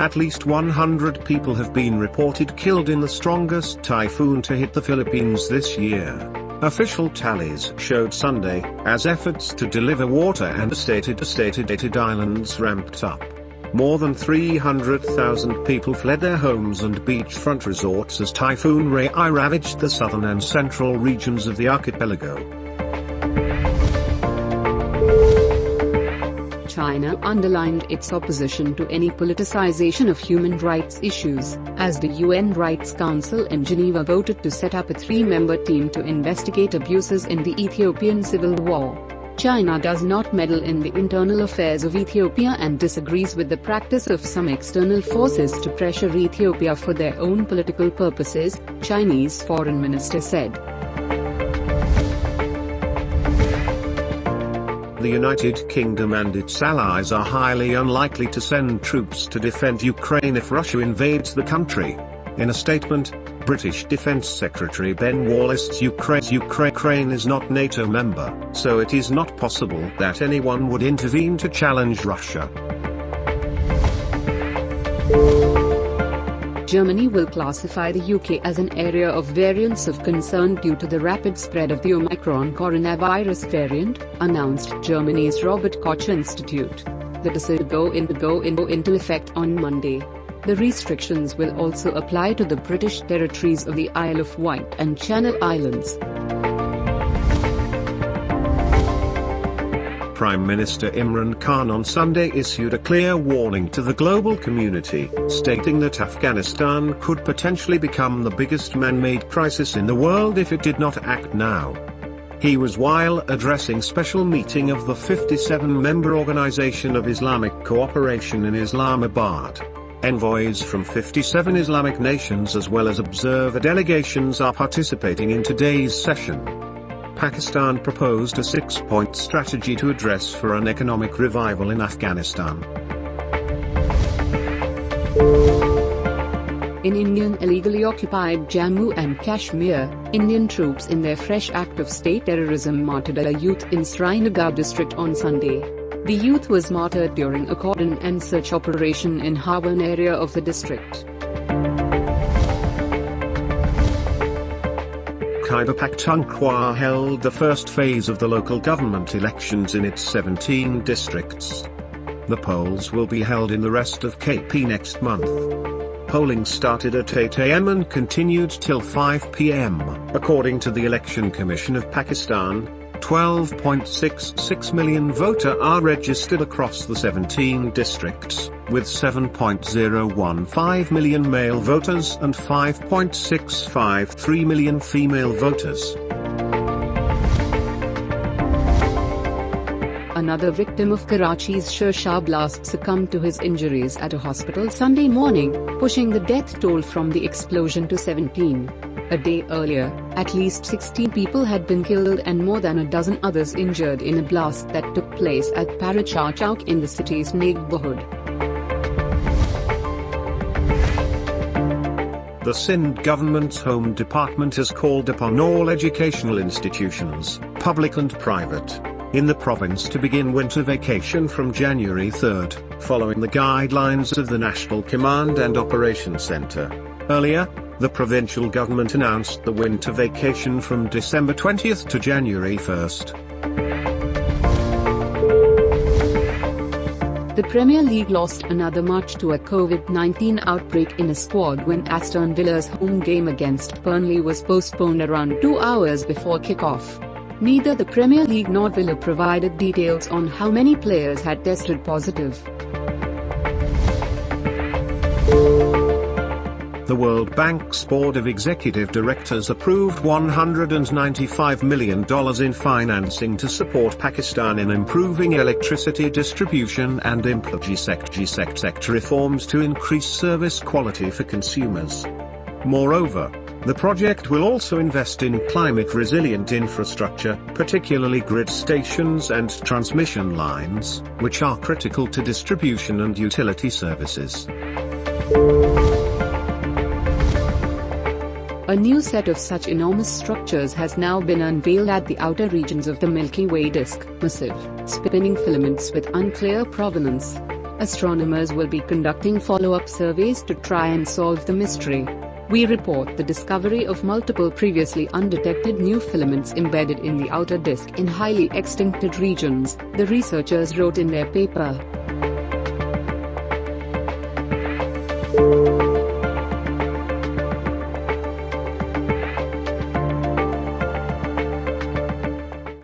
At least 100 people have been reported killed in the strongest typhoon to hit the Philippines this year. Official tallies showed Sunday, as efforts to deliver water and devastated islands ramped up. More than 300,000 people fled their homes and beachfront resorts as Typhoon Rai ravaged the southern and central regions of the archipelago. China underlined its opposition to any politicization of human rights issues, as the UN Rights Council in Geneva voted to set up a 3-member team to investigate abuses in the Ethiopian civil war. China does not meddle in the internal affairs of Ethiopia and disagrees with the practice of some external forces to pressure Ethiopia for their own political purposes, Chinese Foreign Minister said. The United Kingdom and its allies are highly unlikely to send troops to defend Ukraine if Russia invades the country. In a statement, British Defence Secretary Ben Wallace said Ukraine is not NATO member, so it is not possible that anyone would intervene to challenge Russia. Germany will classify the UK as an area of variants of concern due to the rapid spread of the Omicron coronavirus variant, announced Germany's Robert Koch Institute. The decision go into effect on Monday. The restrictions will also apply to the British territories of the Isle of Wight and Channel Islands. Prime Minister Imran Khan on Sunday issued a clear warning to the global community, stating that Afghanistan could potentially become the biggest man-made crisis in the world if it did not act now. He was while addressing special meeting of the 57-member Organization of Islamic Cooperation in Islamabad. Envoys from 57 Islamic nations as well as observer delegations are participating in today's session. Pakistan proposed a 6-point strategy to address for an economic revival in Afghanistan. In Indian illegally occupied Jammu and Kashmir, Indian troops in their fresh act of state terrorism martyred a youth in Srinagar district on Sunday. The youth was martyred during a cordon and search operation in Hawan area of the district. Khyber Pakhtunkhwa held the first phase of the local government elections in its 17 districts. The polls will be held in the rest of KP next month. Polling started at 8 a.m. and continued till 5 p.m. According to the Election Commission of Pakistan, 12.66 million voters are registered across the 17 districts, with 7.015 million male voters and 5.653 million female voters. Another victim of Karachi's SHERSHAH blast succumbed to his injuries at a hospital Sunday morning, pushing the death toll from the explosion to 17. A day earlier, at least 16 people had been killed and more than a dozen others injured in a blast that took place at KARACHI'S Chowk in the city's neighborhood. The Sindh government's Home Department has called upon all educational institutions, public and private, in the province to begin winter vacation from January 3, following the guidelines of the National Command and Operations Center. Earlier, the provincial government announced the winter vacation from December 20 to January 1. The Premier League lost another match to a COVID-19 outbreak in a squad when Aston Villa's home game against Burnley was postponed around 2 hours before kick-off. Neither the Premier League nor Villa provided details on how many players had tested positive. The World Bank's Board of Executive Directors approved $195 million in financing to support Pakistan in improving electricity distribution and implementing sector reforms to increase service quality for consumers. Moreover, the project will also invest in climate-resilient infrastructure, particularly grid stations and transmission lines, which are critical to distribution and utility services. A new set of such enormous structures has now been unveiled at the outer regions of the Milky Way disk, massive, spinning filaments with unclear provenance. Astronomers will be conducting follow-up surveys to try and solve the mystery. We report the discovery of multiple previously undetected new filaments embedded in the outer disk in highly extincted regions, the researchers wrote in their paper.